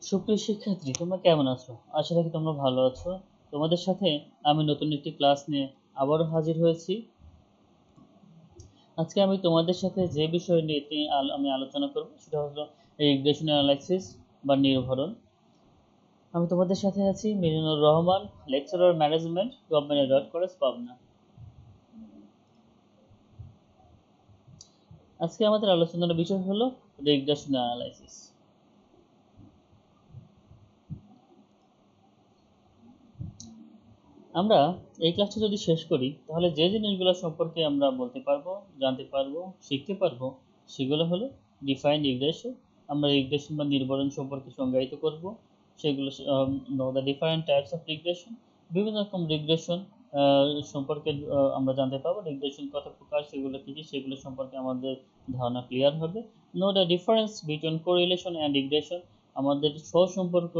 সুপ্রিয় শিক্ষার্থী, তোমরা কেমন আছো? আশা রাখি তোমরা ভালো আছো। তোমাদের সাথে আমি নতুন একটি ক্লাস নিয়ে আবারও হাজির হয়েছি। আজকে আমি তোমাদের সাথে যে বিষয় নিয়ে আমি আলোচনা করব সেটা হলো রিগ্রেশন অ্যানালাইসিস বা নির্ভরণ। আমি তোমাদের সাথে আছি Mizanur Rahman, lecturer management, government dot college Pabna. আজকে আমাদের আলোচনার বিষয় হলো রিগ্রেশন অ্যানালাইসিস। আমরা এই ক্লাসটা যদি শেষ করি তাহলে যে জিনিসগুলো সম্পর্কে আমরা বলতে পারবো, জানতে পারবো, শিখতে পারবো সেগুলো হলো ডিফাইন রিগ্রেশন। আমরা রিগ্রেশন বা নির্ভরণ সম্পর্কে সংজ্ঞায়িত করব। সেগুলো the different types of regression, বিভিন্ন রকম রিগ্রেশন সম্পর্কে আমরা জানতে পারবো। রিগ্রেশন কত প্রকার, সেগুলো কী কী, সেগুলো সম্পর্কে আমাদের ধারণা ক্লিয়ার হবে। Know the difference between correlation and regression, আমাদের সহসম্পর্ক,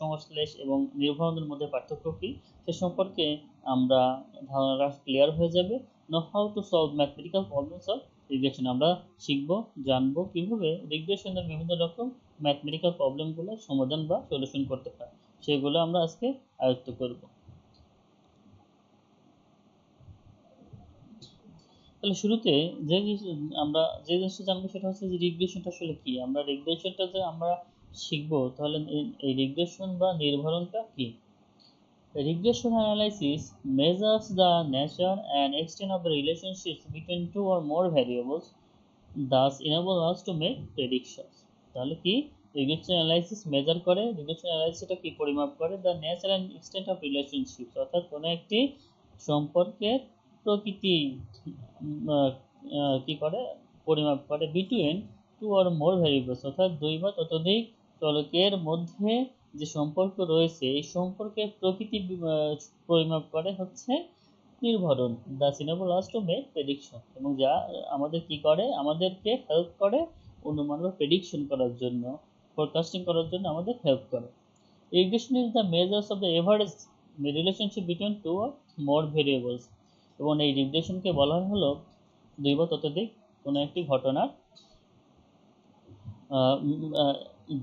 সংশ্লেষ এবং নির্ভরণের মধ্যে পার্থক্য কী সে সম্পর্কে আমরা ধারণাটা ক্লিয়ার হয়ে যাবে। Know how to solve mathematical problems of regression, আমরা শিখবো, জানবো কীভাবে রিগ্রেশনের বিভিন্ন রকম ম্যাথমেটিক্যাল প্রবলেমগুলো সমাধান বা সলিউশন করতে পারে, সেগুলো আমরা আজকে আয়ত্ত করব। তাহলে শুরুতে আমরা যে জিনিসটা জানবো সেটা হচ্ছে যে রিগ্রেশনটা আসলে কি। আমরা রিগ্রেশনটা যে আমরা শিখবো, তাহলে এই রিগ্রেশন বা নির্ভরণটা কি? Regression analysis measures the nature and extent of the relationships between two or more variables, thus enable us to make predictions. তাহলে কি রিগ্রেশন অ্যানালাইসিস মেজার করে, রিগ্রেশন অ্যানালাইসিসটা কি পরিমাপ করে the nature and extent of relationships, অর্থাৎ কোনো একটি সম্পর্কের প্রকৃতি কি করে পরিমাপ করে between two or more variables, অর্থাৎ দুই বা ততোধিক চলকের মধ্যে যে সম্পর্ক রয়েছে এই সম্পর্কের প্রকৃতি পরিমাপ করে হচ্ছে নির্ভরণ। The enable us to make prediction, এবং যা আমাদের কি করে, আমাদেরকে হেল্প করে অনুমান বা প্রেডিকশন করার জন্য, ফোরকাস্টিং করার জন্য আমাদের হেল্প করে। Regression is the measures of the average relationship between two or more variables, এবং এই রিগ্রেশনকে বলা হলো দুই বা ততোধিক কোনো একটি ঘটনার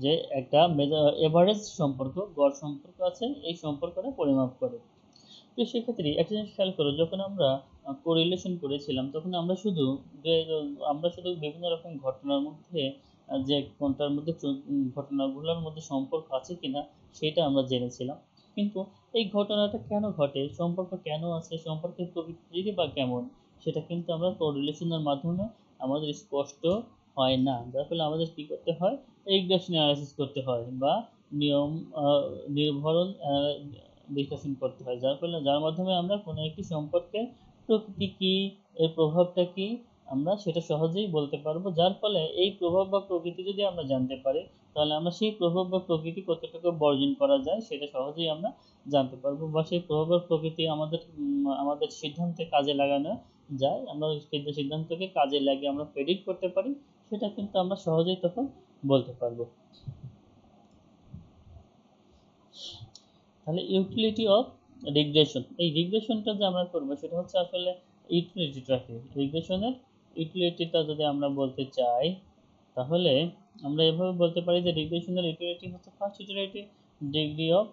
যে একটা এভারেজ সম্পর্ক, গড় সম্পর্ক আছে, এই সম্পর্কটা পরিমাপ করে। তো সেক্ষেত্রে একটা জিনিস খেয়াল করো, যখন আমরা কোরিলেশন করেছিলাম তখন আমরা শুধু বিভিন্ন রকম ঘটনার মধ্যে যে কোনটার মধ্যে ঘটনাগুলোর মধ্যে সম্পর্ক আছে কিনা সেটা আমরা জেনেছিলাম, কিন্তু এই ঘটনাটা কেন ঘটে, সম্পর্ক কেন আছে, সম্পর্কের প্রকৃতি বা কেমন, সেটা কিন্তু আমরা কোরিলেশনের মাধ্যমে আমাদের স্পষ্ট হয় না। যার ফলে আমাদের কি করতে হয়, রিগ্রেশন অ্যানালাইসিস করতে হয় বা নিয়ম নির্ভরণ বিশ্লেষণ করতে হয়, যার মাধ্যমে আমরা কোনো একটি সম্পর্কের প্রকৃতি কি, এর প্রভাবটা কি, আমরা সেটা সহজেই বলতে পারবো। যার ফলে এই প্রভাব বা প্রকৃতি যদি আমরা জানতে পারি, তাহলে আমরা সেই প্রভাব বা প্রকৃতি কতটুকু বর্জন করা যায় সেটা সহজেই আমরা জানতে পারবো, বা সেই প্রভাব বা প্রকৃতি আমাদের সিদ্ধান্তে কাজে লাগানো যায়, আমরা সিদ্ধান্তকে কাজে লাগিয়ে আমরা প্রেডিক্ট করতে পারি, সেটা কিন্তু আমরা সহজেই তখন বলতে পারবো। তাহলে ইউটিলিটি অফ রিগ্রেশন, এই রিগ্রেশনটা যে আমরা করবো সেটা হচ্ছে আসলে ইউটিলিটিটাকে, রিগ্রেশনের ইউটিলিটিটা যদি আমরা বলতে চাই তাহলে আমরা এভাবে বলতে পারি যে রিগ্রেশনের ইউটিলিটি হচ্ছে first utility degree of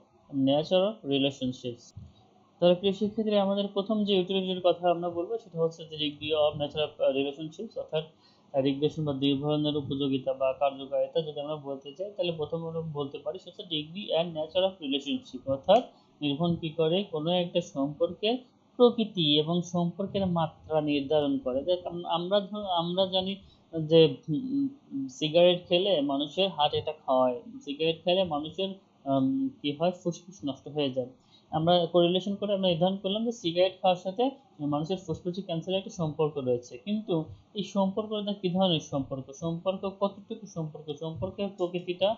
nature of relationships. তাহলে প্রিয় শিক্ষার্থী, আমাদের প্রথম যে ইউটিলিটির কথা আমরা বলবো সেটা হচ্ছে যে degree of nature of relationships, অর্থাৎ রিগ্রেশন বা নির্ভরণের উপযোগিতা বা কার্যকারিতা যদি আমরা বলতে চাই তাহলে প্রথম আমরা বলতে পারি সেটা degree and nature of relationship, অর্থাৎ নির্ভরণ কি করে, কোনো একটা সম্পর্কের প্রকৃতি এবং সম্পর্কের মাত্রা নির্ধারণ করে। আমরা জানি যে সিগারেট খেলে মানুষের হার্ট অ্যাটাক হয়, সিগারেট খেলে মানুষের কি হয়, ফুসফুস নষ্ট হয়ে যায়। আমরা কোরিলেশন করে আমরা নির্ধারণ করলাম যে সিগারেট খাওয়ার সাথে মানুষের ফুসফুসে ক্যান্সারের একটা সম্পর্ক রয়েছে, কিন্তু এই সম্পর্কটা কি ধরনের সম্পর্ক কতটুকু, সম্পর্কের প্রকৃতিটা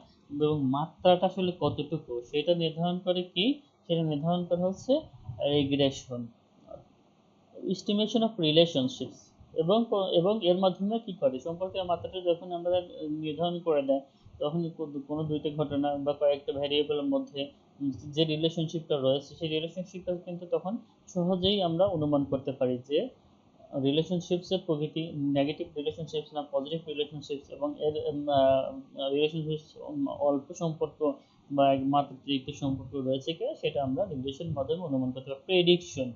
এবং মাত্রাটা আসলে কতটুকু সেটা নির্ধারণ করে কি, সেটা নির্ধারণ করা হচ্ছে রিগ্রেশন, এস্টিমেশন অফ রিলেশনশিপস। এবং এর মাধ্যমে কি করে, সম্পর্কের মাত্রাটা যখন আমরা নির্ধারণ করে দেয় তখন কোনো দুইটা ঘটনা বা কয়েকটা ভ্যারিয়েবলের মধ্যে যে রিলেশনশিপটা রয়েছে সেই রিলেশনশিপটা কিন্তু তখন সহজেই আমরা অনুমান করতে পারি যে রিলেশনশিপস এর প্রকৃতি, নেগেটিভ রিলেশনশিপস না পজিটিভ রিলেশনশিপস, এবং এর রিলেশনশিপস অল্প সম্পর্ক বা মাত্রাতিরিক্ত সম্পর্ক রয়েছে কিনা সেটা আমরা রিগ্রেশন মাধ্যমে অনুমান করতে পারি। প্রেডিকশন,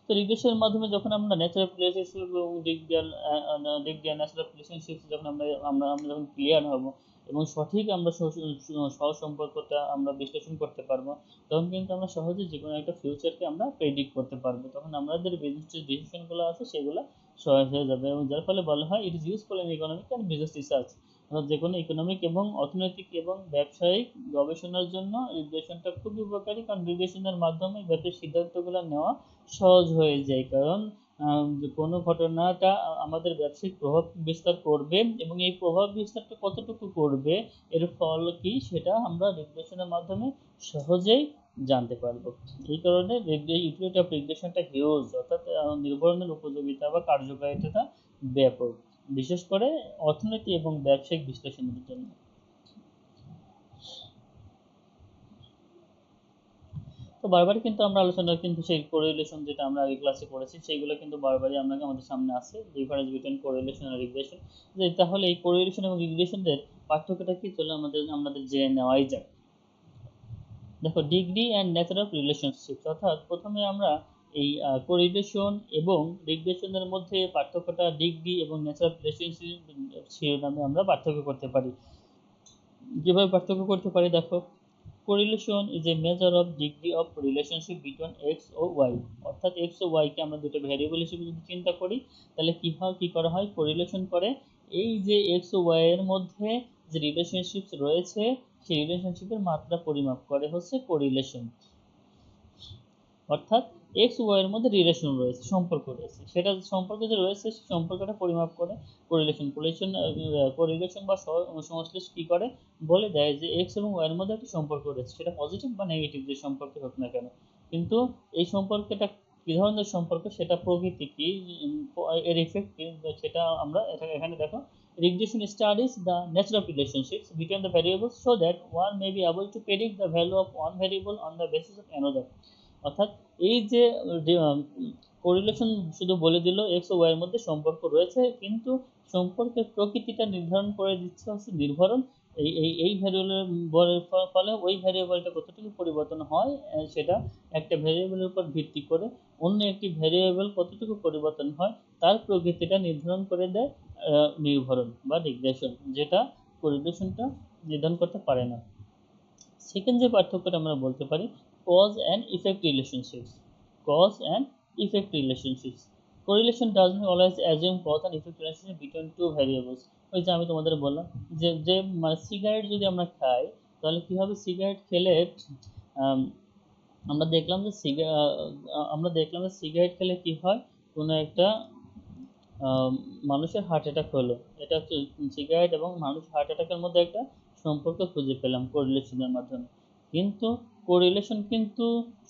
তো রিগ্রেশনের মাধ্যমে যখন আমরা ন্যাচারাল রিলেশনশিপ এবং দিক দিয়ে ন্যাচারাল রিলেশনশিপ যখন আমরা যখন ক্লিয়ার হব এবং সঠিক আমরা সহসম্পর্কটা আমরা বিশ্লেষণ করতে পারবো, তখন কিন্তু আমরা সহজে যে কোনো একটা ফিউচারকে আমরা প্রেডিক্ট করতে পারবো। তখন আমাদের বিজনেস যে ডিসিশনগুলো আছে সেগুলো সহজ হয়ে যাবে, এবং যার ফলে বলা হয় it is useful in economic and business research. অর্থাৎ যে কোনো ইকোনমিক এবং অর্থনৈতিক এবং ব্যবসায়িক গবেষণার জন্য রিগ্রেশনটা খুবই উপকারী, কারণ রিগ্রেশনের মাধ্যমে ব্যবসায়িক সিদ্ধান্তগুলো নেওয়া সহজ হয়ে যায়। কারণ কোনো ঘটনাটা আমাদের ব্যবসায়িক প্রভাব বিস্তার করবে এবং এই প্রভাব বিস্তারটা কতটুকু করবে, এর ফল কি, সেটা আমরা রিগ্রেশনের মাধ্যমে সহজেই জানতে পারবো। এই কারণে ইউটিলিটি অফ রিগ্রেশনটা হিউজ, অর্থাৎ নির্ভরণের উপযোগিতা বা কার্যকারিতাটা ব্যাপক, বিশেষ করে অর্থনীতি এবং ব্যবসায়িক বিশ্লেষণের জন্য। তো বারবার কিন্তু আমরা আলোচনা কিন্তু সেই কোরিলেশন যেটা আমরা আগে ক্লাসে পড়েছি সেইগুলো কিন্তু বারবারই আমাদের সামনে আসে, ডিফারেন্স বিটুইন কোরিলেশন আর রিগ্রেশন। যে তাহলে এই কোরিলেশন এবং রিগ্রেশনদের পার্থক্যটা কি, চলো আমাদের জেনে নেওয়াই যাক। দেখো, degree and nature of relationship, অর্থাৎ প্রথমে আমরা এই কোরিলেশন এবং রিগ্রেশনের মধ্যে পার্থক্যটা ডিগ্রি এবং নেচার অফ রিলেশনশিপ শিরোনামে আমরা পার্থক্য করতে পারি। কিভাবে পার্থক্য করতে পারি দেখো, correlation is a measure of degree of relationship between X ও ওয়াই, অর্থাৎ এক্স ও ওয়াই কে আমরা দুটো ভ্যারিয়েবল হিসেবে যদি চিন্তা করি, তাহলে কি করা হয়, কোরিলেশন করে এই যে এক্স ও ওয়াই এর মধ্যে যে রিলেশনশিপ রয়েছে সেই রিলেশনশিপের মাত্রা পরিমাপ করে হচ্ছে কোরিলেশন। অর্থাৎ এক্স ওয়াই এর মধ্যে রিলেশন রয়েছে, সম্পর্ক রয়েছে, সেটা সম্পর্ক যে রয়েছে সেই সম্পর্কটা পরিমাপ করে কোরিলেশন। কোরিলেশন বা সংশ্লেষ কি করে, বলে দেয় যে এক্স এবং ওয়াই এর মধ্যে একটা সম্পর্ক রয়েছে, সেটা পজিটিভ বা নেগেটিভ যে সম্পর্ক হোক না কেন, কিন্তু এই সম্পর্কটা কি ধরনের সম্পর্ক, সেটা প্রকৃতি কি, এর ইফেক্ট কি, সেটা আমরা এখানে দেখো, regression studies the nature of relationships between the variables so that one may be able to predict the value of one variable on the basis of another। অর্থাৎ এই যে কোরিলেশন শুধু বলে দিল এক্স ও ওয়াই এর মধ্যে সম্পর্ক রয়েছে, কিন্তু সম্পর্কের প্রকৃতিটা নির্ধারণ করে দিচ্ছে হচ্ছে নির্ভরণ। এই ভ্যারিয়েবলের ফলে ওই ভ্যারিয়েবলটা কতটুকু পরিবর্তন হয়, সেটা একটা ভ্যারিয়েবলের উপর ভিত্তি করে অন্য একটি ভ্যারিয়েবল কতটুকু পরিবর্তন হয় তার প্রকৃতিটা নির্ধারণ করে দেয় নির্ভরণ বা রিগ্রেশন, যেটা কোরিলেশনটা নির্ধারণ করতে পারে না। সেকেন্ড যে পার্থক্যটা আমরা বলতে পারি, cause and effect relationships. Cause and effect relationships, correlation does not always assume cause and effect relationship between two variables. ওই যে আমি তোমাদের বললাম যে যে সিগারেট যদি আমরা খাই, তাহলে কি হবে, সিগারেট খেলে আম, আমরা দেখলাম যে সিগারেট খেলে কি হয়, কোনো একটা মানুষের হার্ট অ্যাটাক হলো, এটা হচ্ছে সিগারেট এবং মানুষ হার্ট অ্যাটাকের মধ্যে একটা সম্পর্ক খুঁজে পেলাম কোরিলেশনের মাধ্যমে। কিন্তু কোরিলেশন কিন্তু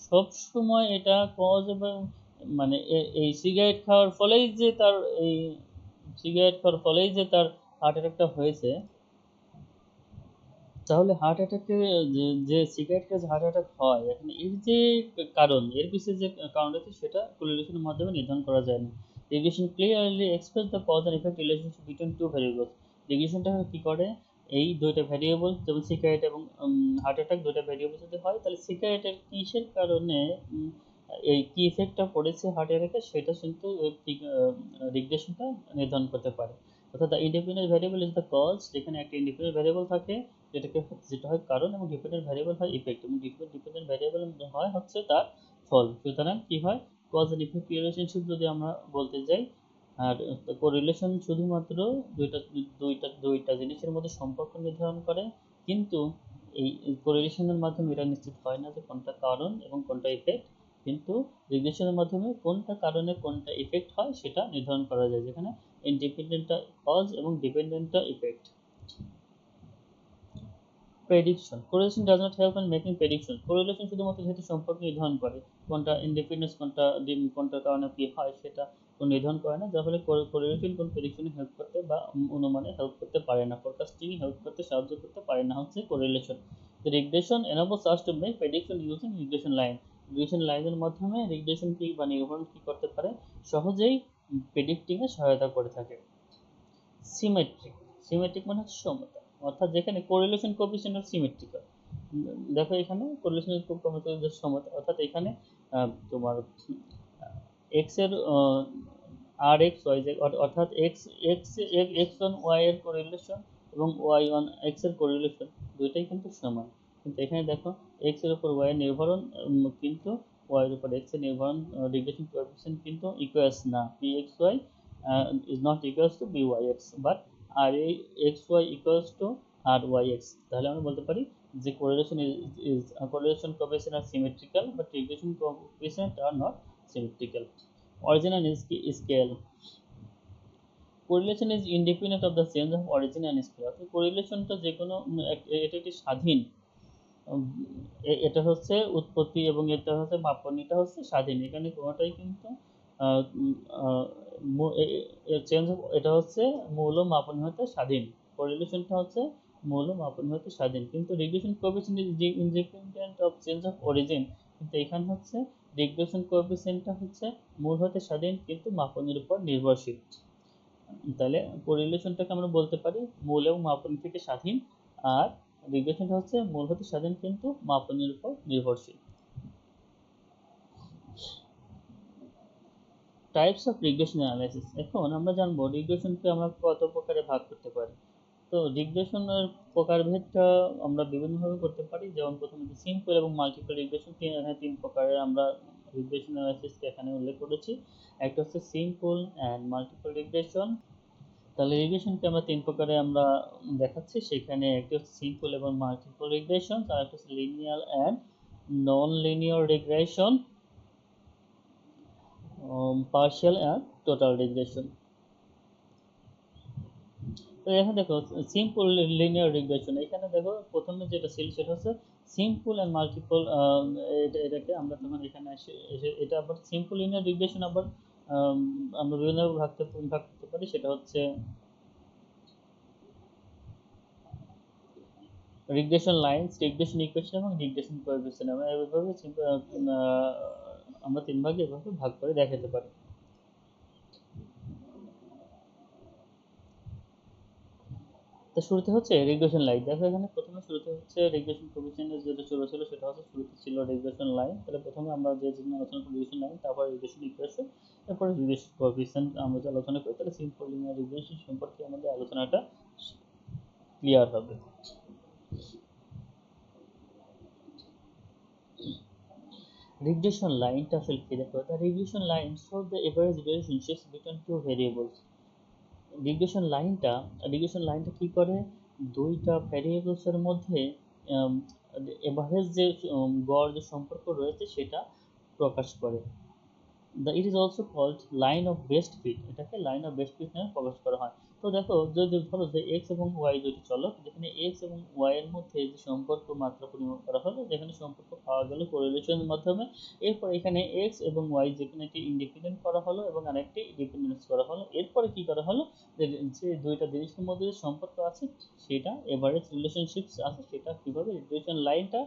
সব সময় এটা কজ এবং মানে এই সিগারেট খাওয়ার ফলেই যে তার হার্ট অ্যাটাকটা হয়েছে, তাহলে হার্ট অ্যাটাকে যে সিগারেট খেয়ে যে হার্ট অ্যাটাক হয়, এখন এর যে কারণ, এর পিছনে যে কারণ রয়েছে সেটা কোরিলেশনের মাধ্যমে নির্ধারণ করা যায় না। Regression clearly express the cause and effect relationship between two variables. রিগ্রেশনটা কি করে, এই দুইটা ভ্যারিয়েবল যেমন সিগারেট এবং হার্ট অ্যাটাক, দুইটা ভ্যারিয়েবল যদি হয়, তাহলে সিগারেটের কিসের কারণে এই কি ইফেক্টটা পড়েছে হার্ট অ্যাটাকে, সেটা কিন্তু রিগ্রেশনটা নির্ধারণ করতে পারে। অর্থাৎ the independent variable is the cause, যেখানে একটা ইন্ডিপেন্ডেন্ট ভ্যারিয়েবল থাকে যেটা হয় কারণ, এবং ডিপেন্ডেন্ট ভ্যারিয়েবল হয় ইফেক্ট, এবং ডিপেন্ডেন্ট ভ্যারিয়েবল হয় হচ্ছে তার ফল। সুতরাং কি হয়, কজ এন্ড ইফেক্ট রিলেশনশিপ যদি আমরা বলতে যাই, আর কোরিলেশন শুধুমাত্র দুইটা জিনিসের মধ্যে সম্পর্ক নির্ধারণ করে, কিন্তু এই কোরিলেশনের মাধ্যমে এটা নিশ্চিত হয় না যে কোনটা কারণ এবং কোনটা ইফেক্ট, কিন্তু রিগ্রেশনের মাধ্যমে কোনটা কারণে কোনটা ইফেক্ট হয় সেটা নির্ধারণ করা যায়, যেখানে ইন্ডিপেন্ডেন্টটা কজ এবং ডিপেন্ডেন্টটা effect. Prediction, correlation does not help in making prediction. Correlation শুধুমাত্র যেহেতু সম্পর্ক নির্ধারণ করে, কোনটা ইন্ডিপেন্ডেন্স কোনটার কারণে কি হয় সেটা কোনো নির্ধারণ করে না, যার ফলে কোরিলেশন কোন প্রেডিকশনে হেল্প করতে বা অনুমানে হেল্প করতে পারে না, ফোরকাস্টিং হেল্প করতে সাহায্য করতে পারে না হচ্ছে correlation. Regression enables us to make prediction using regression line। Regression লাইনের মাধ্যমে রিগ্রেশন কি বা নির্ভরণ কি করতে পারে, সহজেই প্রেডিক্টিং এ সহায়তা করে থাকে। সিমেট্রিক, সিমেট্রিক মানে হচ্ছে সমতা, অর্থাৎ যেখানে কোরিলেশন কোএফিসিয়েন্ট অফ সিমেট্রিক্যাল। দেখো এখানে কোরিলেশন কোএফিসিয়েন্ট সমতা, অর্থাৎ এখানে তোমার এক্স এর আর এক্স ওয়াই জেড, অর্থাৎ X X X on Y এর কোরিলেশন এবং ওয়াই অন এক্স এর কোরিলেশন দুইটাই কিন্তু সমান। কিন্তু এখানে দেখো এক্স এর উপর ওয়াই এর নির্ভরণ, কিন্তু ওয়াই এর উপর এক্স এর নির্ভরণ রিগ্রেশন কোএফিসিয়েন্ট কিন্তু ইকুয়ালস না, P X Y is not equals to byx, but rxy equals to ryx। তাহলে আমরা বলতে পারি যে correlation is correlation coefficient are symmetrical but regression coefficient are not symmetrical। origin and scale, correlation is independent of the change of origin and scale। অর্থাৎ correlationটা যে কোনো এটা একটি স্বাধীন, এটা হচ্ছে উৎপত্তি এবং এটা হচ্ছে মাপন, এটা হচ্ছে স্বাধীন, এখানে কোনোটাই কিন্তু চেঞ্জ, এটা হচ্ছে মৌল মাপন হতে স্বাধীন, কোরিলেশনটা হচ্ছে মৌল মাপন হতে স্বাধীন। কিন্তু regression coefficient is independent of change of origin, কিন্তু এখানে হচ্ছে রিগ্রেশন কোএফিসিয়েন্টটা হচ্ছে মূল হতে স্বাধীন কিন্তু মাপনের উপর নির্ভরশীল। তাহলে কোরিলেশনটাকে আমরা বলতে পারি মূল এবং মাপন থেকে স্বাধীন, আর রিগ্রেশনটা হচ্ছে মূল হতে স্বাধীন কিন্তু মাপনের উপর নির্ভরশীল। টাইপস অফ রিগ্রেশন অ্যানালাইসিস, এখন আমরা জানবো রিগ্রেশনকে আমরা কত প্রকারে ভাগ করতে পারি। তো রিগ্রেশনের প্রকারভেদটা আমরা বিভিন্নভাবে করতে পারি, যেমন প্রথমে সিম্পল এবং মাল্টিপল রিগ্রেশন, তিন প্রকারের আমরা রিগ্রেশন অ্যানালাইসিসকে এখানে উল্লেখ করেছি। একটা হচ্ছে সিম্পল অ্যান্ড মাল্টিপল রিগ্রেশন। তাহলে রিগ্রেশনকে আমরা তিন প্রকারে আমরা দেখাচ্ছি, সেখানে একটি হচ্ছে সিম্পল এবং মাল্টিপল রিগ্রেশন, আর একটা হচ্ছে linear and non linear regression, partial and total regression. তো এখানে দেখো সিম্পল লিনিয়ার রিগ্রেশন, এখানে দেখো প্রথমে যেটা ছিল সেটা হচ্ছে সিম্পল অ্যান্ড মাল্টিপল, এটাকে আমরা তখন এখানে এসে এটা আবার সিম্পল লিনিয়ার রিগ্রেশন আবার আমরা বিভিন্নভাবে ভাগ করতে পারি, সেটা হচ্ছে রিগ্রেশন লাইনস, রিগ্রেশন ইকুয়েশন এবং রিগ্রেশন কোএফিসিয়েন্ট। আমরা এইভাবে আমরা তিন ভাগে এভাবে ভাগ করে দেখাতে পারি। তো শুরুতে হচ্ছে রিগ্রেশন লাইন, দেখো এখানে প্রথমে শুরুতে হচ্ছে রিগ্রেশন কোএফিসিয়েন্টের যেটা ছিল সেটা হচ্ছে শুরুতে ছিল রিগ্রেশন লাইন। তাহলে প্রথমে আমরা যে জিনিস আলোচনা করি রিগ্রেশন লাইন, তারপর রিগ্রেশন ইকুয়েশন, তারপরে রিগ্রেশন কোএফিসিয়েন্ট আমরা যে আলোচনা করি, তাহলে সিম্পল লিনিয়ার রিগ্রেশন সম্পর্কে আমাদের আলোচনাটা ক্লিয়ার হবে। রিগ্রেশন লাইনটা আসলে কি, দেখো the regression line show the average relationships between two variables. Regression লাইনটা কি করে, দুইটা ভ্যারিয়েবলসের মধ্যে এভারেজ যে গড় যে সম্পর্ক রয়েছে সেটা প্রকাশ করে। It is also called line of best fit, এটাকে লাইন অফ বেস্ট ফিট নামে প্রকাশ করা হয়। তো দেখো যদি ধরো যে এক্স এবং ওয়াই দুটি চলক, যেখানে এক্স এবং ওয়াই এর মধ্যে যে সম্পর্ক মাত্রা পরিমাপ করা হলো, যেখানে সম্পর্ক পাওয়া গেল কোরিলেশনের মাধ্যমে, এরপর এখানে এক্স এবং ওয়াই যেখানে একটি ইন্ডিপেন্ডেন্ট করা হলো এবং আরেকটি ডিপেন্ডেন্স করা হলো, এরপরে কি করা হলো যে দুইটা জিনিসের মধ্যে যে সম্পর্ক আছে সেটা এভারেজ রিলেশনশিপস আছে সেটা কিভাবে রিগ্রেশন লাইনটা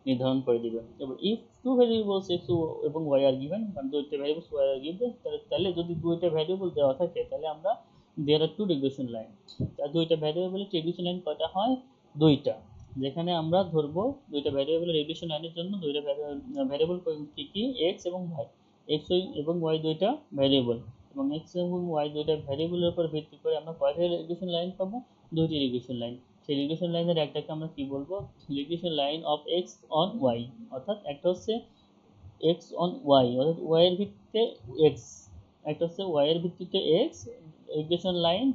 নির্ধারণ করে দিবেন। এবার ইফ টু ভেরিয়েবলস এক্স এবং ওয়াই আর গিভেন, মানে দুইটা ভেরিয়েবলস ওয়াই আর গিভেন, তাহলে যদি দুইটা ভেরিয়েবল দেওয়া থাকে তাহলে আমরা দেয়ার আর টু রিগ্রেশন লাইন। তার দুইটা ভেরিয়েবলের রিগ্রেশন লাইন কয়টা হয়, দুইটা, যেখানে আমরা ধরবো দুইটা ভেরিয়েবলের রিগ্রেশন লাইনের জন্য দুইটা ভেরিয়েবল কি কি, এক্স এবং ওয়াই, এক্স এবং ওয়াই দুইটা ভেরিয়েবল, এবং এক্স এবং ওয়াই দুইটা ভেরিয়েবলের উপর ভিত্তি করে আমরা কয়টা রিগ্রেশন লাইন পাবো, দুইটি রিগ্রেশন লাইন। সেই রিগ্রেশন লাইনের একটাকে আমরা কি বলবো, regression line of X on Y, অর্থাৎ একটা হচ্ছে এক্স অন ওয়াই অর্থাৎ ওয়াই এর ভিত্তিতে এক্স, একটা হচ্ছে ওয়াই এর ভিত্তিতে এক্স রিগ্রেশন লাইন,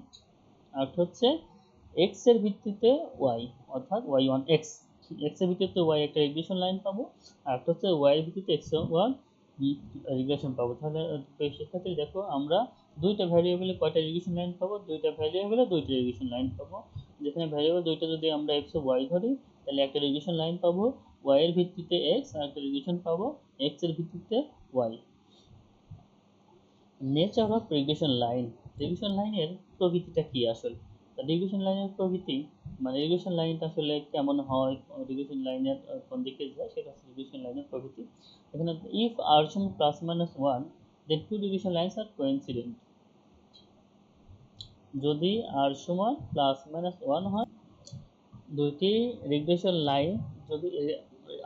আর হচ্ছে এক্স এর ভিত্তিতে ওয়াই অর্থাৎ ওয়াই অন এক্স, এক্স এর ভিত্তিতে ওয়াই একটা রিগ্রেশন লাইন পাবো, আর একটা হচ্ছে ওয়াই এর ভিত্তিতে এক্স ওয়ান রিগ্রেশন পাবো। তাহলে সেক্ষেত্রে দেখো আমরা দুইটা ভ্যারিয়েবলে কয়টা রিগ্রেশন লাইন পাবো, দুইটা ভ্যারিয়েবলে দুইটা রিগ্রেশন লাইন পাবো। যেখানে ভ্যারিয়েবল দুইটা যদি আমরা এক্স ও ওয়াই ধরি, তাহলে একটা রিগ্রেশন লাইন পাবো ওয়াই এর ভিত্তিতে এক্স, আর একটা রিগ্রেশন পাবো এক্স এর ভিত্তিতে Y. Nature of regression line, regression লাইনের প্রকৃতিটা কি আসলে, রিগ্রেশন লাইনের প্রকৃতি মানে রিগ্রেশন লাইনটা আসলে কেমন হয়, রিগ্রেশন লাইনের কোন দিকে যায়, সেটা হচ্ছে রিগ্রেশন লাইনের প্রকৃতি। এখানে ইফ আর সমান plus minus one, then two regression lines are coincident. যদি আর সমান প্লাস মাইনাস ওয়ান হয়, দুইটি রিগ্রেশন লাইন যদি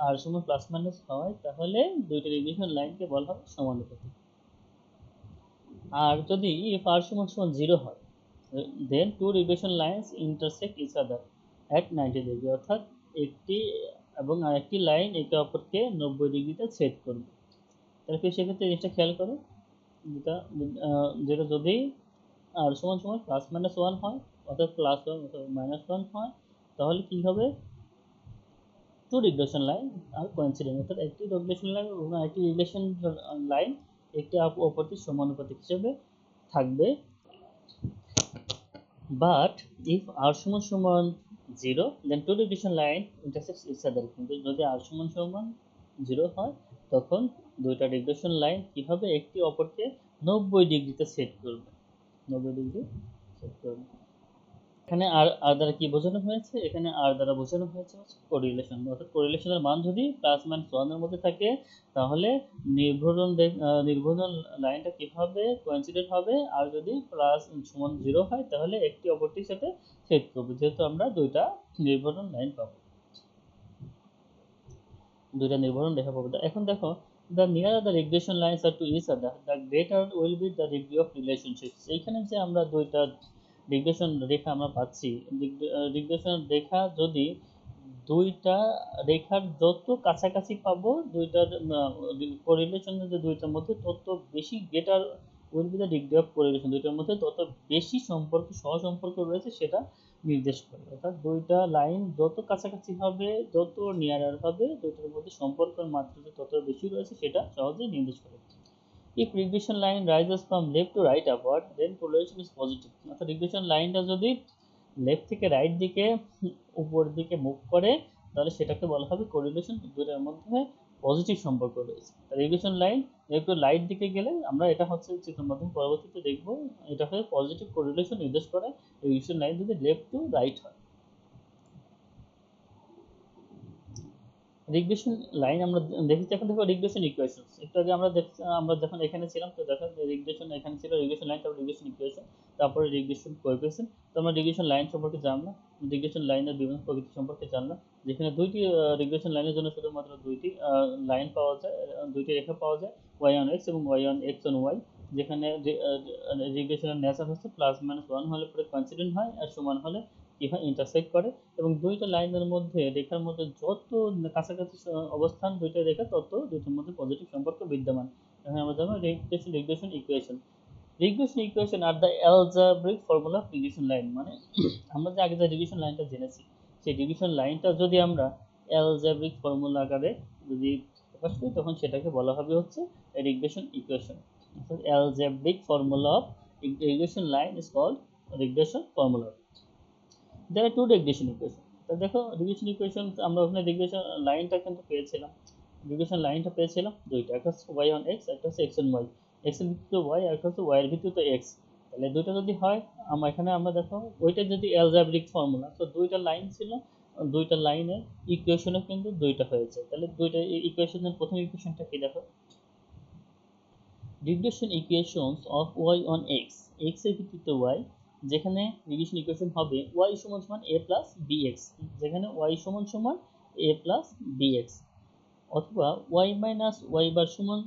আর সমান প্লাস মাইনাস হয় তাহলে দুইটি রিগ্রেশন লাইনকে বলা হবে সমানুপাতিক। আর যদি if r সমান সমান 0 হয়, then two regression lines intersect each other at 90 degree, অর্থাৎ একটি এবং আরেকটি লাইন একে অপরকে 90 ডিগ্রিতে ছেদ করবে। তাহলে সেক্ষেত্রে জিনিসটা খেয়াল করো, যেটা যেটা যদি আর সমান সমান প্লাস মাইনাস ওয়ান হয়, অর্থাৎ প্লাস ওয়ান অথবা মাইনাস ওয়ান হয়, তাহলে কি হবে, টু রিগ্রেশন লাইন আর কোইন্সিডেন্ট, অর্থাৎ একটি রিগ্রেশন লাইন এবং আরেকটি রিগ্রেশন লাইন একটি অপরটির সমানুপাতিক হিসেবে থাকবে। বাট ইফ আর সমান সমান 0, then two regression line intersects each other, কিন্তু যদি আর সমান সমান 0 হয় তখন দুইটা রিগ্রেশন লাইন কি হবে, একটি অপরকে 90 ডিগ্রিতে সেট করবে, 90 ডিগ্রি সেট করবে। এখানে আর দ্বারা কি বোঝানো হয়েছে, এখানে আর দ্বারা বোঝানো হয়েছে কোরিলেশন, অর্থাৎ কোরিলেশনের মান যদি প্লাস মাইনাস ওয়ানের মধ্যে থাকে তাহলে নির্ভরণ লাইনটা কি হবে, কোইন্সিডেন্ট হবে, আর যদি প্লাস সমান 0 হয় তাহলে একটি অপরটির সাথে ছেদ করবে, যেহেতু আমরা দুইটা নির্ভরণ লাইন পাবো, দুইটা নির্ভরণ রেখা পাবো। এখন দেখো, the nearer the regression lines are to each other, the greater will be the degree of relationship। এইখানে যে আমরা দুইটা রিগ্রেশন রেখা আমরা পাচ্ছি, রিগ্রেশন রেখা যদি দুইটা রেখার যত কাছাকাছি পাবো, দুইটার কোরিলেশন যে দুইটার মধ্যে তত বেশি greater will be the degree of correlation, দুইটার মধ্যে তত বেশি সম্পর্ক, সহসম্পর্ক রয়েছে সেটা নির্দেশ করে। অর্থাৎ দুইটা লাইন যত কাছাকাছি হবে, যত নিয়ারার হবে, দুইটার মধ্যে সম্পর্কের মাত্রা তত বেশি রয়েছে সেটা সহজেই নির্দেশ করে। If regression line rises from left to right upward, then correlation is positive। অর্থাৎ রিগ্রেশন লাইনটা যদি লেফট থেকে রাইট দিকে উপর দিকে মুভ করে তাহলে সেটাকে বলা হবে কোরিলেশন, দুটোর মধ্যে পজিটিভ সম্পর্ক রয়েছে। রিগ্রেশন লাইন একটু লাইট দিকে গেলে আমরা এটা হচ্ছে চিত্রের মাধ্যমে পরবর্তীতে দেখব, এটা হচ্ছে পজিটিভ কোরিলেশন নির্দেশ করে রিগ্রেশন লাইন যদি লেফট টু রাইট হয়। রিগ্রেশন লাইন আমরা দেখেছি। এখন দেখো রিগ্রেশন ইকুয়েশনস, একটু আগে আমরা যখন এখানে ছিলাম তো দেখো রিগ্রেশন এখানে ছিল, রিগ্রেশন লাইন, তারপর রিগ্রেশন ইকুয়েশন, তারপরে রিগ্রেশন কোএফিসিয়েন্ট। তো আমরা রিগ্রেশন লাইন সম্পর্কে জানলাম, রিগ্রেশন লাইনের বিভিন্ন প্রকৃতি সম্পর্কে জানলাম, যেখানে দুইটি রিগ্রেশন লাইনের জন্য শুধুমাত্র দুইটি লাইন পাওয়া যায়, দুইটি রেখা পাওয়া যায়, ওয়াই অন এক্স এবং Y on X on Y, যেখানে রিগ্রেশনের নেচার হচ্ছে প্লাস মাইনাস ওয়ান হলে পরে কনসিডেন্ট হয় আর সমান হলে কি হয়, ইন্টারসেক্ট করে, এবং দুইটা লাইনের মধ্যে রেখার মধ্যে যত কাছাকাছি অবস্থান দুইটা রেখা তত দুইটার মধ্যে পজিটিভ সম্পর্ক বিদ্যমান। এখানে আমরা জানো regression equation. Regression equation are the algebraic formula of regression line, মানে আমরা যে আগে যে রিগ্রেশন লাইনটা জেনেছি সেই রিগ্রেশন লাইনটা যদি আমরা অ্যালজেব্রিক ফর্মুলা আকারে যদি প্রকাশ করি তখন সেটাকে বলা হবে হচ্ছে রিগ্রেশন ইকুয়েশন। অর্থাৎ algebraic formula of regression line is called regression formula. there are two regression equation। তো দেখো রিগ্রেশন ইকুয়েশন আমরা ওখানে রিগ্রেশন লাইনটা কিন্তু পেয়েছিলাম, রিগ্রেশন লাইনটা পেয়েছিলাম দুইটা, একটা হচ্ছে y on x, একটা হচ্ছে x on y, x এর ভিত্তিতে y আর একটা হচ্ছে y এর ভিত্তিতে x। তাহলে দুইটা যদি হয়, আমরা দেখো ওইটা যদি অ্যালজেব্রিক ফর্মুলা, তো দুইটা লাইন ছিল, দুইটা লাইনের ইকুয়েশনও কিন্তু দুইটা হয়েছে। তাহলে দুইটা ইকুয়েশনের প্রথম ইকুয়েশনটা কি দেখো, regression equations of y on x, x এর ভিত্তিতে y, যেখানে রিগ্রেশন ইকুয়েশন হবে y সমান সমান a প্লাস bx, যেখানে y সমান সমান a প্লাস bx, অথবা y মাইনাস y বার সমান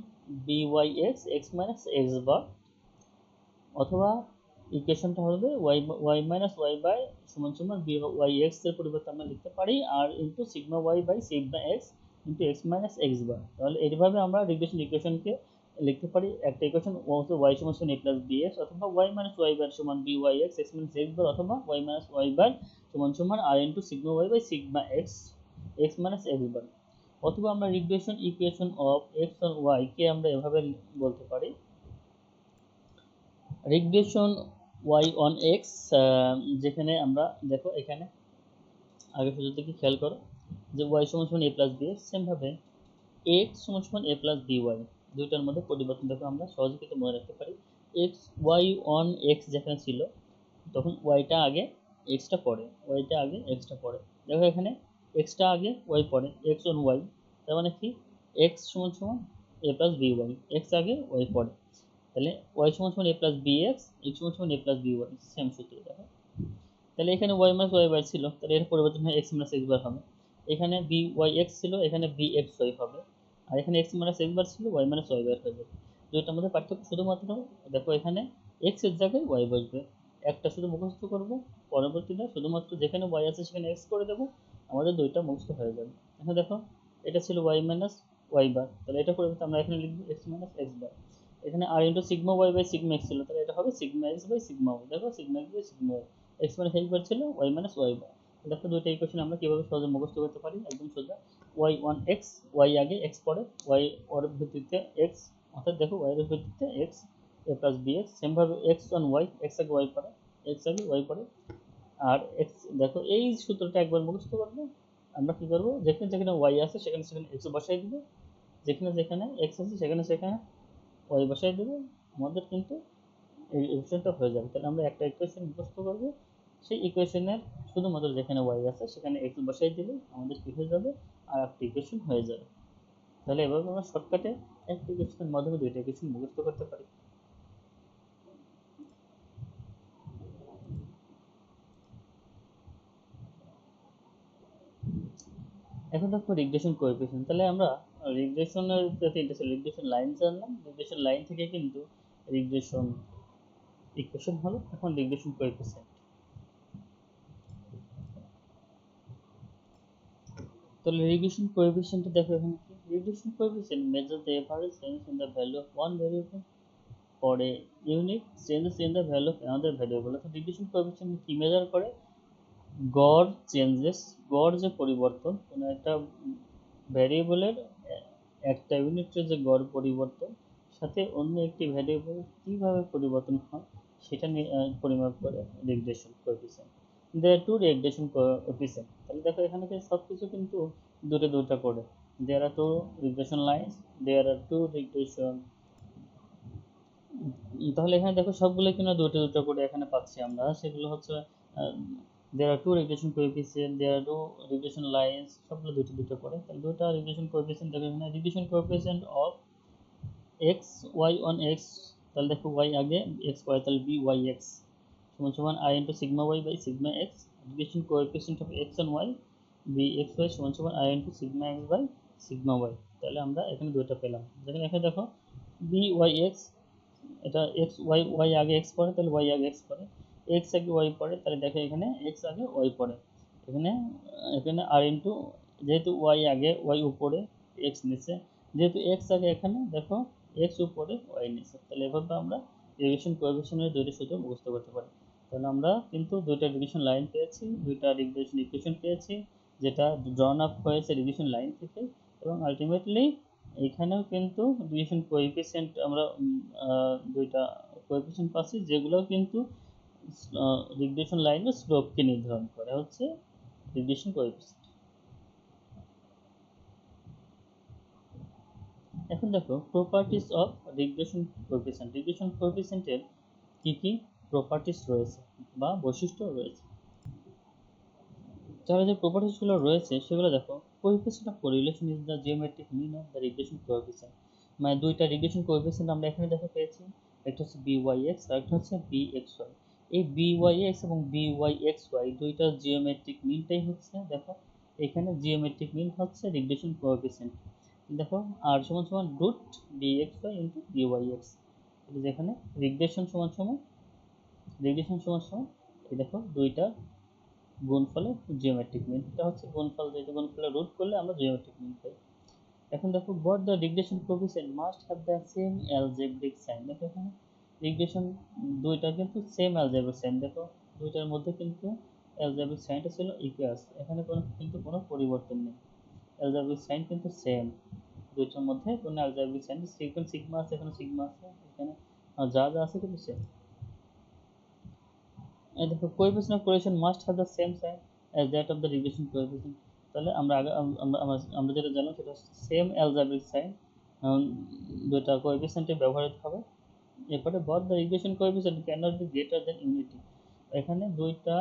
byx, x minus x bar, অথবা ইকুয়েশনটা হবে y মাইনাস y বাই সমান সমান byx এর পরিবর্তে আমরা লিখতে পারি r into sigma y by sigma x into x minus x bar. তাহলে এইভাবে আমরা রিগ্রেশন ইকুয়েশনকে লিখতে পারি। একটা ইকুয়েশন হচ্ছে y সমান সমান a প্লাস bx, অথবা y মাইনাস y বার সমান byx, x minus x bar, অথবা y মাইনাস y বার সমান সমান r into sigma y by sigma x, x minus x bar. অথবা আমরা regression equation of x on y কে আমরা এভাবে বলতে পারি, রিগ্রেশন y on x, যেখানে আমরা দেখো এখানে আগে শুরু থেকে খেয়াল করো যে y সমান সমান a প্লাস bx, সেমভাবে x সমান সমান a প্লাস by, দুইটার মধ্যে পরিবর্তন দেখো আমরা সহজে কিন্তু মনে রাখতে পারি। x y on x যেখানে ছিল তখন yটা আগে xটা পরে, yটা আগে xটা পরে, দেখো এখানে xটা আগে y পরে, x on y, তার মানে কি x সমান সমান a প্লাস by, x আগে y পরে। তাহলে y সমান সমান a প্লাস bx, x সমান সমান a প্লাস by, সেম সূত্র দেখো। তাহলে এখানে y মাইনাস y বার ছিল, তাহলে এর পরিবর্তন হয় x মাইনাস x বার হবে। এখানে byx ছিল, এখানে bxy হবে। আর এখানে x মাইনাস x বার ছিল, y মাইনাস y বার হয়ে যাবে। দুইটার মধ্যে পার্থক্য শুধুমাত্র দেখো এখানে x এর জায়গায় y বসবে। একটা শুধু মুখস্থ করব, পরবর্তীটা শুধুমাত্র যেখানে y আছে সেখানে x করে দেবো, আমাদের দুইটা মুখস্থ হয়ে যাবে। এখন দেখো এটা ছিল y মাইনাস y বার, তাহলে এটা পরিবর্তে আমরা এখানে লিখব x মাইনাস x বার। এখানে r into sigma y by sigma x ছিল, তাহলে এটা হবে sigma x by sigma y। দেখো sigma x by sigma y, x minus x bar ছিল, y মাইনাস y বার। দেখো দুইটা ইকুয়েশন আমরা কিভাবে সহজে মুখস্থ করতে পারি, একদম সোজা। y1x, y আগে x পরে, y এর ভিত্তিতে x, অর্থাৎ দেখো y এর ভিত্তিতে x a plus bx, same ভাবে x1y, x আগে y পরে, x আগে y পরে। আর x দেখো এই সূত্রটা একবার মুখস্থ করবে। আমরা কি করব, যেখানে যেখানে y আছে সেখানে সেখানে x বসাই দিব, যেখানে যেখানে x আছে সেখানে সেখানে y বসাই দেব, আমাদের কিন্তু এই ইকুয়েশনটা হয়ে যাবে। তাহলে আমরা একটা ইকুয়েশন মুখস্থ করব, সেই ইকুয়েশনের শুধুমাত্র যেখানে y আছে সেখানে x বসাই দিলে আমাদের কি হয়ে যাবে, আর একটা ইকুয়েশন হয়ে যাবে। তাহলে এভাবে আমরা শর্টকাটে একটা ইকুয়েশনের মাধ্যমে দুইটা ইকুয়েশন মুখস্থ করতে পারি। এখন দেখো রিগ্রেশন কোএফিসিয়েন্ট, তাহলে আমরা রিগ্রেশনের তিনটা ছিল, রিগ্রেশন লাইন জানলাম, রিগ্রেশন লাইন থেকে কিন্তু রিগ্রেশন ইকুয়েশন হলো, এখন রিগ্রেশন কোএফিসিয়েন্ট। তাহলে রিগ্রেশন কোএফিসিয়েন্ট দেখো এখানে কি, regression coefficient measure the average change in the value of one variable for a unit changes in the value of another variable. অর্থাৎ রিগ্রেশন কোএফিসিয়েন্ট কি মেজার করে, গড় চেঞ্জেস, গড় যে পরিবর্তন কোনো একটা ভ্যারিয়েবলের একটা ইউনিটের যে গড় পরিবর্তন সাথে অন্য একটি ভ্যারিয়েবল কিভাবে পরিবর্তন হয় সেটা নিয়ে পরিমাপ করে regression coefficient. There to regression coefficient, তাহলে দেখো এখানে কিন্তু সবকিছু কিন্তু দুটো দুটো করে, দেয়ার আর টু রিগ্রেশন লাইনস, দেয়ার আর টু রিগ্রেশন, তাহলে এখানে দেখো সবগুলো কিন্তু দুটো দুটো করে এখানে পাচ্ছি আমরা, সেগুলো হচ্ছে there are two regression coefficient, there are two regression lines, সবগুলো দুটো দুটো করে। তাহলে দুটো regression coefficient দেখো এখানে, regression coefficient of x y on x, তাহলে দেখো y আগে x পরে, তাহলে byx সমান সমান I into sigma y by sigma x, regression coefficient of x and y bxy সমান সমান I into sigma x by sigma y। তাহলে আমরা এখানে দুটো পেলাম, যেখানে এখানে দেখো byx, এটা x y, y আগে x পড়ে, তাহলে y আগে x পড়ে, x আগে y পড়ে, তাহলে দেখো এখানে x আগে y পড়ে। এখানে এখানে r ইনটু, যেহেতু y আগে, y উপরে, x নিচে, যেহেতু x আগে এখানে দেখো x উপরে y নিচে, তাহলে এভাবে আমরা রিগ্রেশন কোএফিসিয়েন্টের দুইটা সূত্র মুখস্থ করতে পারি। তাহলে আমরা কিন্তু দুইটা রিগ্রেশন লাইন পেয়েছি, দুইটা রিগ্রেশন ইকুয়েশন পেয়েছি, যেটা ড্রন আপ হয়েছে রিগ্রেশন লাইন থেকে, এবং আলটিমেটলি এখানেও কিন্তু রিগ্রেশন কোএফিসিয়েন্ট আমরা দুইটা কোএফিসিয়েন্ট পাচ্ছি, যেগুলো কিন্তু রিগ্রেশন লাইনের স্লোপকে নির্ধারণ করে হচ্ছে রিগ্রেশন কোএফিসিয়েন্ট। এখন দেখো properties of regression coefficient, regression কোএফিসিয়েন্টের কি কি প্রপার্টিস রয়েছে বা বৈশিষ্ট্য রয়েছে। তাহলে যে প্রপার্টিসগুলো রয়েছে সেগুলো দেখো, coefficient of correlation is the geometric mean of the regression coefficient, মানে দুইটা রিগ্রেশন কোএফিসিয়েন্ট আমরা এখানে দেখো পেয়েছি, একটা হচ্ছে byx আর একটা হচ্ছে bxy। এই byx এবং byxy দুইটার জিওমেট্রিক মিনটাই হচ্ছে দেখো, এখানে জিওমেট্রিক মিন হচ্ছে রিগ্রেশন কোএফিসিয়েন্ট। দেখো r সমান সমান রুট dxy ইনটু byx, যেখানে রিগ্রেশন সমান সমান, রিগ্রেশন সমান সমান এই দেখো দুইটা গুণফলের জিওমেট্রিক মিন, এটা হচ্ছে গুণফল, যেটা গুণফলের রুট করলে আমরা জিওমেট্রিক মিন পাই। এখন দেখো both the regression coefficient must have the same algebraic sign, দেখো এখানে রিগ্রেশন দুইটা কিন্তু সেম algebraic sign, দেখো দুইটার মধ্যে কিন্তু algebraic সাইনটা ছিল ইকুয়াল, এখানে কিন্তু কোনো পরিবর্তন নেই, algebraic সাইন কিন্তু সেম, দুইটার মধ্যে কোনো algebraic সাইন, সিকোয়েন্স সিগমা আছে, এখানে সিগমা আছে, এখানে যা যা আছে কিন্তু সেম। এই দেখো coefficient of correlation must have the same sign as that of the regression coefficient, তাহলে আমরা আগে আমরা যেটা জানলাম সেটা সেম অ্যালজেব্রিক সাইন দুইটা কোএফিসিয়েন্টে ব্যবহৃত হবে। এরপরে both the regression coefficient cannot be greater than unity, এখানে দুইটা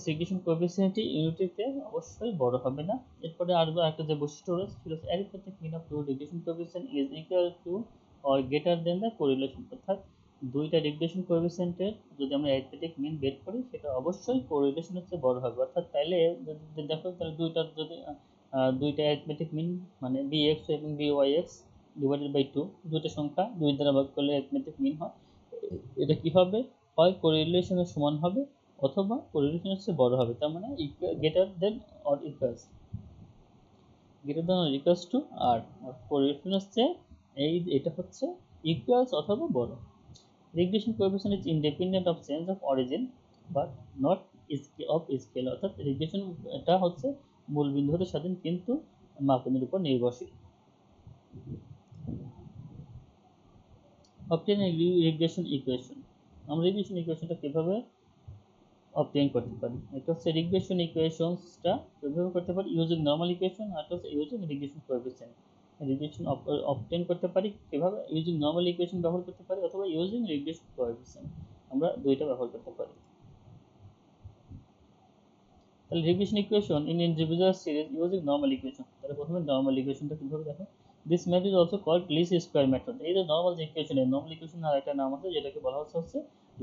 রিগ্রেশন কোএফিসিয়েন্টই ইউনিটিতে অবশ্যই বড় হবে না। এরপরে আর একটা যে বৈশিষ্ট্য রয়েছে সেটা হচ্ছে arithmetic mean of two regression coefficient is equal to or greater than the correlation, অর্থাৎ দুইটা রিগ্রেশন কোএফিসিয়েন্টের যদি আমরা অ্যারিথমেটিক মিন বের করি সেটা অবশ্যই কোরিলেশন হচ্ছে বড় হবে। অর্থাৎ তাইলে যদি দেখো তাহলে দুইটার যদি দুইটা অ্যারিথমেটিক মিন মানে bx এবং byx ডিভাইডেড বাই 2, দুইটা সংখ্যা দুই দ্বারা ভাগ করলে অ্যারিথমেটিক মিন হয়, এটা কি হবে, হয় কোরিলেশনের সমান হবে অথবা কোরিলেশন হচ্ছে বড় হবে, তার মানে greater than or equals, greater than or equals to r correlation হচ্ছে এটা হচ্ছে ইকুয়ালস অথবা বড়। Regression coefficient is independent of change of origin but not of scale, অর্থাৎ রিগ্রেশন এটা হচ্ছে মূল বিন্দু হতে স্বাধীন কিন্তু মাপনের উপর নির্ভরশীল। অবটেন রিগ্রেশন ইকুয়েশন, আমরা রিগ্রেশন ইকুয়েশনটা কিভাবে অবটেন করতে পারি, এটা হচ্ছে রিগ্রেশন ইকুয়েশনসটা কিভাবে করতে পারি ইউজিং নরমাল ইকুয়েশন, আর এটা হচ্ছে using regression coefficient. Regression obtain করতে পারি কিভাবে, ইউজিং নরমাল ইকুয়েশন ব্যবহার করতে পারি অথবা ইউজিং রিগ্রেশন কোএফিসিয়েন্ট, আমরা দুইটা ব্যবহার করতে পারি। তাহলে regression equation in individual series using normal equation, তাহলে প্রথমে নরমাল ইকুয়েশনটা কিভাবে দেখো, this method is also called least square method. এই যে নরমাল যে ইকুয়েশন, এই নরমাল ইকুয়েশন আর একটা নাম আছে যেটাকে বলা হচ্ছে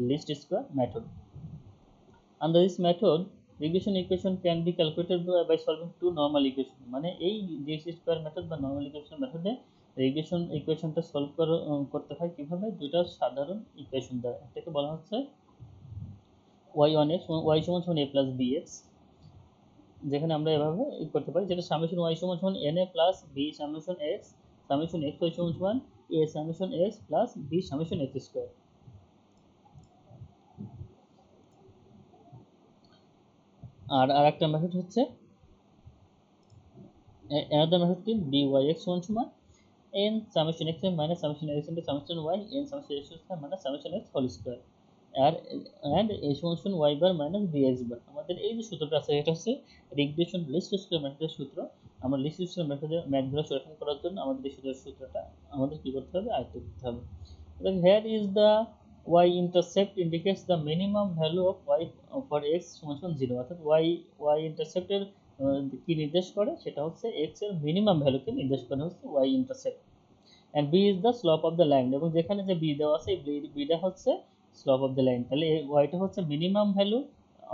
least square method. Under this method, regression equation can be calculated by solving two normal equation, মানে এই লিস্ট স্কয়ার মেথড বা নরমাল ইকুয়েশন মেথডে রিগ্রেশন ইকুয়েশনটা সলভ করতে হয় কিভাবে, দুইটা সাধারণ ইকুয়েশন দ্বারা, এটাকে বলা হচ্ছে y1x y সমান সমান a প্লাস bx, যেখানে আমরা এভাবে করতে পারি, যেটা সামেশন y সমান সমান na plus b summation x summation x y সমান সমান a summation x plus b summation x square. আর আরেকটা মেথড হচ্ছে another method কি byx সমান সমান n summation x minus summation x into summation y n summation x square minus summation x whole square R and a সমান y বার minus bx বার। আমাদের এই যে সূত্রটা আছে এটা হচ্ছে রিগ্রেশন লিস্ট স্কয়ার মেথডের সূত্র। আমরা লিস্ট স্কয়ার মেথডের ম্যাথগুলো সলিউশন করার জন্য আমাদের এই সূত্রটা আমাদের কি করতে হবে, আয়ত্ত করতে হবে। then here is the y intercept indicates the minimum value of y for x সমান সমান 0, অর্থাৎ y intercept এর কি নির্দেশ করে, সেটা হচ্ছে x এর মিনিমাম ভ্যালুকে নির্দেশ করে হচ্ছে y intercept, and b is the slope of the line, এবং যেখানে যে b দেওয়া আছে এই b টা হচ্ছে slope of the line, তাহলে এই y টা হচ্ছে minimum value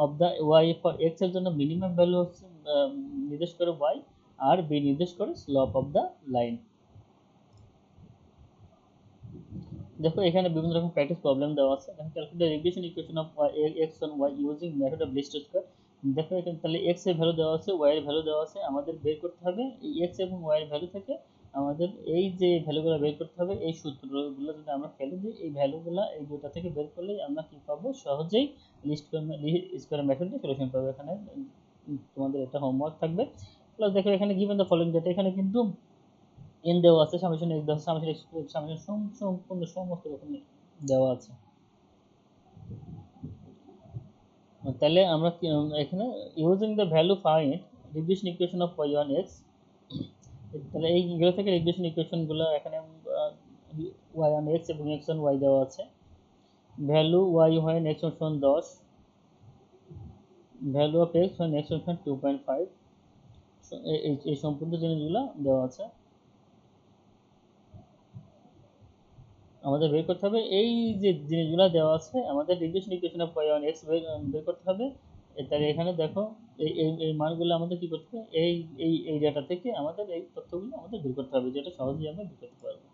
of the y for x এর জন্য মিনিমাম ভ্যালু হচ্ছে নির্দেশ করে y, আর b নির্দেশ করে slope of the line। দেখো এখানে বিভিন্ন রকম প্র্যাকটিস প্রবলেম দেওয়া আছে, দেখো calculate regression equation of x on y using method of least square. দেখো এখানে তাহলে x এর ভ্যালু দেওয়া আছে, y এর ভ্যালু দেওয়া আছে, আমাদের বের করতে হবে এই x এবং y এর ভ্যালু থেকে আমাদের এই যে ভ্যালুগুলো বের করতে হবে, এই সূত্রগুলো যদি আমরা ফেলে দিই এই ভ্যালুগুলো এই দুটো থেকে বের করলেই আমরা কি পাবো, সহজেই লিস্ট স্কয়ার মেথডে সলিউশন পাবো। এখানে তোমাদের এটা হোমওয়ার্ক থাকবে। প্লাস দেখো এখানে গিভেন দ্য ফলোইং ডেটা, এখানে কিন্তু n দেওয়া আছে, সামেশন x দেওয়া আছে, সামেশন x সামেশন সম্পূর্ণ সমস্ত রকম দেওয়া আছে। তাহলে আমরা এখানে using the value find regression equation of y1x, তাহলে এইগুলো থেকে রিগ্রেশন ইকুয়েশনগুলো এখানে y1x এবং x1y দেওয়া আছে, ভ্যালু y হয় x সমান 10, ভ্যালু অফ x হয় x সমান 2.5, এই সম্পূর্ণ জিনিসগুলো দেওয়া আছে। আমাদের বের করতে হবে এই যে জিনিসগুলো দেওয়া আছে, আমাদের রিগ্রেশন ইকুয়েশন অফ y1x বের করতে হবে। তাহলে এখানে দেখো এই মানগুলো আমাদের কি করতে হবে, এই ডাটা থেকে আমাদের এই তথ্যগুলো আমাদের বের করতে হবে, যেটা সহজেই আমরা বের করতে পারবো।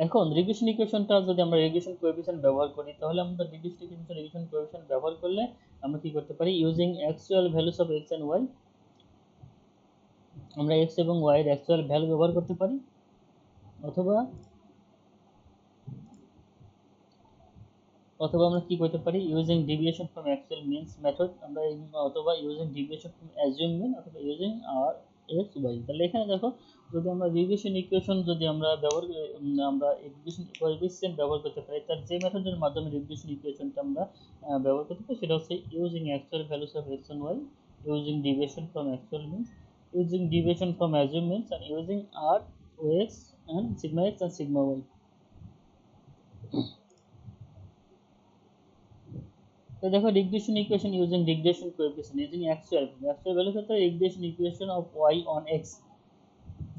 এখন রিগ্রেশন ইকুয়েশনটা যদি আমরা রিগ্রেশন কোএফিসিয়েন্ট ব্যবহার করি, তাহলে আমাদের রিগ্রেশন কোএফিসিয়েন্ট ব্যবহার করলে আমরা কি করতে পারি, using actual values of x and y, আমরা x এবং y এর অ্যাকচুয়াল ভ্যালু ব্যবহার করতে পারি, অথবা আমরা কি করতে পারি, using deviation from actual means method, আমরা অথবা using deviation from assume mean, অথবা ইউজিং আর এক্স ওয়াই। তাহলে এখানে দেখো যদি আমরা রিগ্রেশন ইকুয়েশন যদি আমরা আমরা রিগ্রেশন কোএফিসিয়েন্ট ব্যবহার করতে পারি, তার যে মেথডের মাধ্যমে রিগ্রেশন ইকুয়েশনটা আমরা ব্যবহার করতে পারি সেটা হচ্ছে using actual values of x and y, using deviation from actual means, using deviation from assumed means, and using r ও x and sigma x and sigma y। তো দেখো regression equation using regression coefficient using actual value ক্ষেত্রে regression equation of y on x,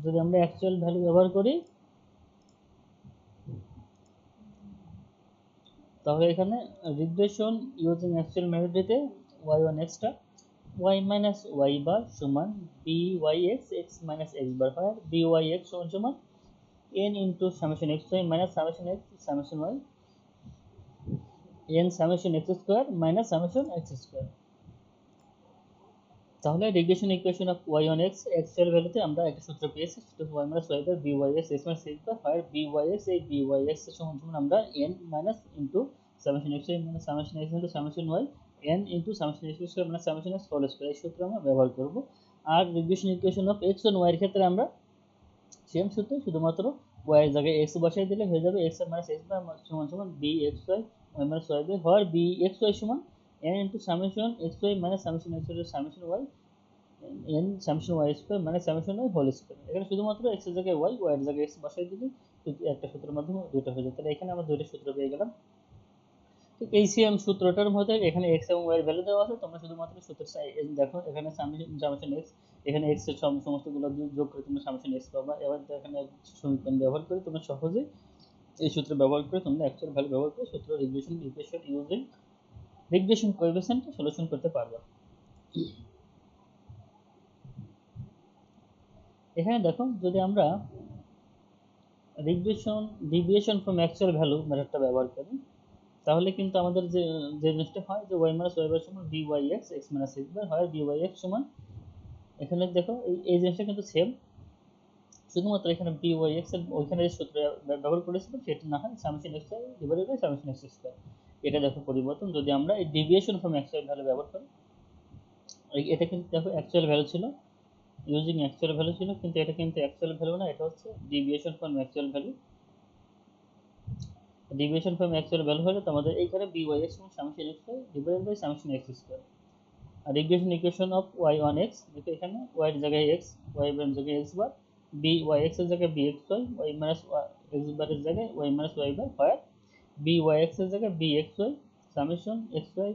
যদি আমরা actual value ব্যবহার করি তাহলে এখানে রিগ্রেশন ইউজিং অ্যাকচুয়াল মেথডটিতে y1x টা y মাইনাস y বার সমান byx x minus x bar হয় byx সমান সমান n into summation x y minus summation x summation y n summation x square minus summation x square. তাহলে regression equation of y1x actual ভ্যালুতে আমরা একটা সূত্র পেয়েছি, সেটা y minus y by byx x minus x bar হয় byx এই byx এর সমান সমান আমরা n minus into summation x y minus summation x into summation y n into summation x square minus summation x whole square এই সূত্র আমরা ব্যবহার করব। আর রিগ্রেশন ইকুয়েশন অফ x ও y এর ক্ষেত্রে আমরা সেম সূত্র, শুধুমাত্র y এর জায়গায় x বসাই দিলে হয়ে যাবে x মাইনাস x বার সমান সমান bxy y minus y by হয় bxy সমান n into summation xy minus summation x এর summation y n summation y square মানে সামেশন y হোল স্কয়ার। এখানে শুধুমাত্র x এর জায়গায় y এর জায়গায় x বসাই দিলে একটা সূত্রের মাধ্যমে দুটো হয়ে যায়। তাহলে এখানে আমরা দুটো সূত্র পেয়ে গেলাম। ঠিক এই সেম সূত্রটার মধ্যে এখানে x এবং y এর ভ্যালু দেওয়া আছে, তোমরা শুধুমাত্র সূত্রের দেখো এখানে সামেশন x, এখানে x এর সমস্তগুলো যোগ করে তোমরা সামেশন x পাবা। এবার এখানে সমীকরণ ব্যবহার করে তোমরা সহজেই এই সূত্র ব্যবহার করে তোমরা অ্যাকচুয়াল ভ্যালু ব্যবহার করে সূত্র regression equation using regression coefficient solution করতে পারবা। এখানে দেখো যদি আমরা regression deviation from actual value মেথডটা ব্যবহার করি তাহলে কিন্তু আমাদের যে জিনিসটা হয় যে y মাইনাস y বার সমান byx x minus x bar হয় byx সমান, এখানে দেখো এই জিনিসটা কিন্তু সেম, শুধুমাত্র এখানে byx এর ওইখানে যে সূত্র ব্যবহার করেছিল সেটা না হয় summation x divided by summation x square. এটা দেখো পরিবর্তন যদি আমরা এই ডিভিয়েশন ফ্রম অ্যাকচুয়াল ভ্যালু ব্যবহার করি, এটা কিন্তু দেখো অ্যাকচুয়াল ভ্যালু ছিল, ইউজিং অ্যাকচুয়াল ভ্যালু ছিল, কিন্তু এটা কিন্তু অ্যাকচুয়াল ভ্যালু না, এটা হচ্ছে deviation from actual value. Deviation from actual value হলে তোমাদের এইখানে byx সমান summation x divided by summation x square. আর রিগ্রেশন ইকুয়েশন অফ y1x, দেখো এখানে y এর জায়গায় x, y এর জায়গায় x বার, byx এর জায়গায় bxy, y মাইনাস x বারের জায়গায় y মাইনাস y বার হয় byx এর জায়গায় bxy সামেশন xy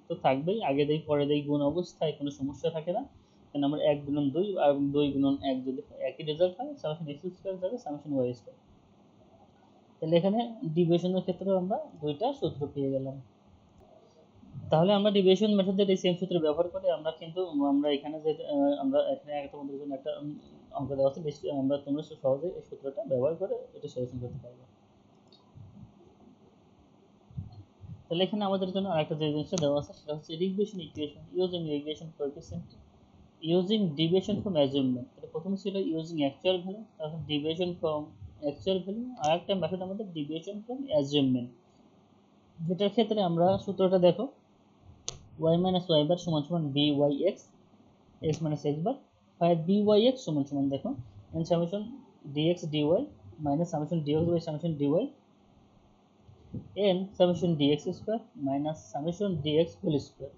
তো থাকবেই, আগে দেই পরে দেই গুণ অবস্থায় কোনো সমস্যা থাকে না, কারণ আমরা 1 গুণন 2 আর 2 গুণন 1 যদি একই রেজাল্ট হয় সামেশন x স্কয়ার জায়গায় সামেশন y স্কয়ার। তাহলে এখানে ডিভিয়েশনের ক্ষেত্রেও আমরা দুইটা সূত্র পেয়ে গেলাম। তাহলে আমরা ডিভিয়েশন মেথডের এই সেম সূত্র ব্যবহার করে আমরা কিন্তু আমরা এখানে যে আমরা এখানে তোমাদের জন্য একটা অঙ্ক দেওয়া আছে, বেশি আমরা তোমরা সহজেই এই সূত্রটা ব্যবহার করে এটা সলিউশন করতে পারবে। তাহলে এখানে আমাদের জন্য আরেকটা যে জিনিসটা দেওয়া আছে সেটা হচ্ছে regression equation using regression coefficient using deviation from assumption. এটা প্রথমে ছিল ইউজিং অ্যাকচুয়াল ভ্যালু, তারপর ডিভিয়েশন ফ্রম অ্যাকচুয়াল ভ্যালু, আর একটা মেথড আমাদের ডিভিয়েশন ফ্রম অ্যাসাম্পশন, যেটার ক্ষেত্রে আমরা সূত্রটা দেখো y মাইনাস y বার সমান সমান byx x minus x bar হয় byx সমান সমান দেখো n summation dx dy minus summation dx by summation dy n summation dx square minus summation dx whole square.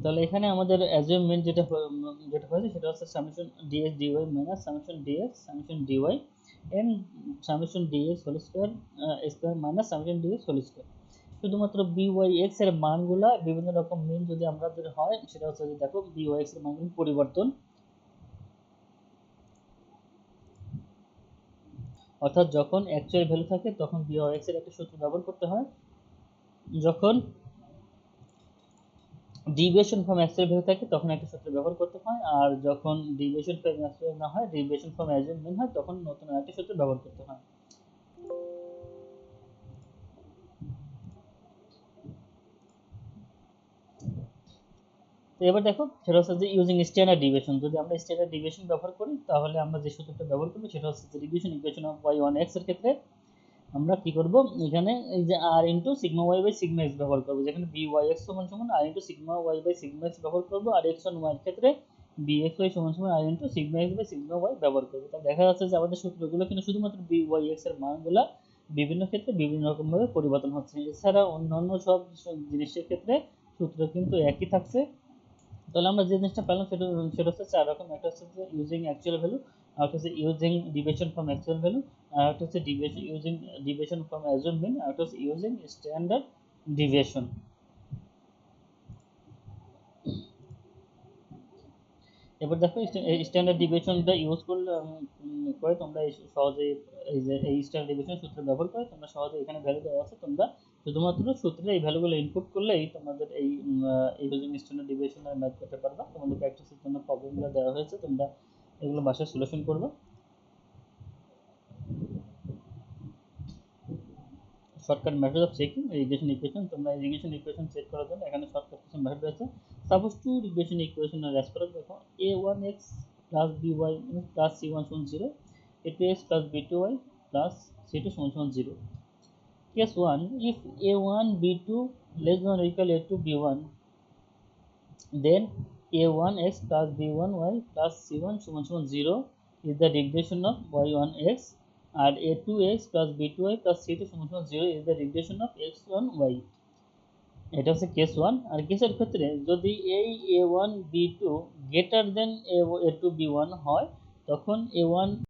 তাহলে এখানে আমাদের অ্যাসাইনমেন্ট যেটা হয়েছে সেটা হচ্ছে summation dx dy minus summation dx summation dy n summation dx whole square square minus summation dx whole square. শুধুমাত্র byx এর মানগুলা বিভিন্ন রকম মিন যদি আমাদের হয় সেটা হচ্ছে যে দেখো byx এর মানগুলো পরিবর্তন, অর্থাৎ যখন অ্যাকচুয়াল ভ্যালু থাকে তখন byx এর একটা সূত্র ব্যবহার করতে হয়, যখন ডিভিয়েশন ফ্রম অ্যাকচুয়াল ভ্যালু থাকে তখন একটা সূত্র ব্যবহার করতে হয়, আর যখন ডিভিয়েশন ফ্রম অ্যাকচুয়াল না হয় ডিভিয়েশন ফ্রম অ্যাসাম্পশন হয় তখন নতুন আরেকটা সূত্র ব্যবহার করতে হয়। তো এবার দেখো সেটা হচ্ছে যে ইউজিং স্ট্যান্ডার্ড ডিভিয়েশন, যদি আমরা স্ট্যান্ডার্ড ডিভিয়েশন ব্যবহার করি তাহলে আমরা যে সূত্রটা ব্যবহার করব সেটা হচ্ছে যে রিগ্রেশন ইকুয়েশন অফ y1x এর ক্ষেত্রে আমরা কি করব, এখানে এই যে r into sigma y by sigma x ব্যবহার করব, যেখানে byx সমান সমান r into sigma y by sigma x ব্যবহার করব, আর x অন y এর ক্ষেত্রে bxy সমান সমান r into sigma x by sigma y ব্যবহার করব। তাহলে দেখা যাচ্ছে যে আমাদের সূত্রগুলো কিন্তু শুধুমাত্র byx এর মানগুলা বিভিন্ন ক্ষেত্রে বিভিন্ন রকম ভাবে পরিবর্তন হচ্ছে, এছাড়া অন্যান্য সব জিনিসের ক্ষেত্রে সূত্র কিন্তু একই থাকছে। তাহলে আমরা যে জিনিসটা পেলাম সেটা হচ্ছে চার রকম, একটা হচ্ছে যে ইউজিং অ্যাকচুয়াল ভ্যালু, আর একটা হচ্ছে using deviation from actual value, আর একটা হচ্ছে deviation using deviation from assumption, আর একটা হচ্ছে ইউজিং স্ট্যান্ডার্ড ডিভিয়েশন। এবার দেখো স্ট্যান্ডার্ড ডিভিয়েশনটা ইউজ করলে করে তোমরা সহজে এই যে এই স্ট্যান্ডার্ড ডিভিয়েশন সূত্র ব্যবহার করে তোমরা সহজে এখানে ভ্যালু দেওয়া আছে, তোমরা শুধুমাত্র সূত্রে এই ভ্যালুগুলো ইনপুট করলেই তোমাদের এই ইউজিং স্ট্যান্ডার্ড ডিভিয়েশনের ম্যাথ করতে পারবা। তোমাদের প্র্যাকটিসের জন্য প্রবলেমগুলো দেওয়া হয়েছে, তোমরা এগুলো বাসায় সলিউশন করবে। Shortcut method of checking regression equation, তোমরা রিগ্রেশন ইকুয়েশন চেক করার জন্য এখানে শর্টকাট কিছু মেথড রয়েছে। Suppose two regression equation are as follows, দেখো a1x plus by plus c1 সমান 0, a2x plus b2y plus c2 সমান 0। Case 1, if a1 b2 less than or equal a2 b1, then a1x plus b1y plus c1 সমান 0 is the regression of y1x, R a2x plus b2y plus c2 সমান 0 is the regression of x1y। এটা হচ্ছে case 1। আর কেসের ক্ষেত্রে যদি এই a1 b2 greater than a2 b1 হয়, তখন a1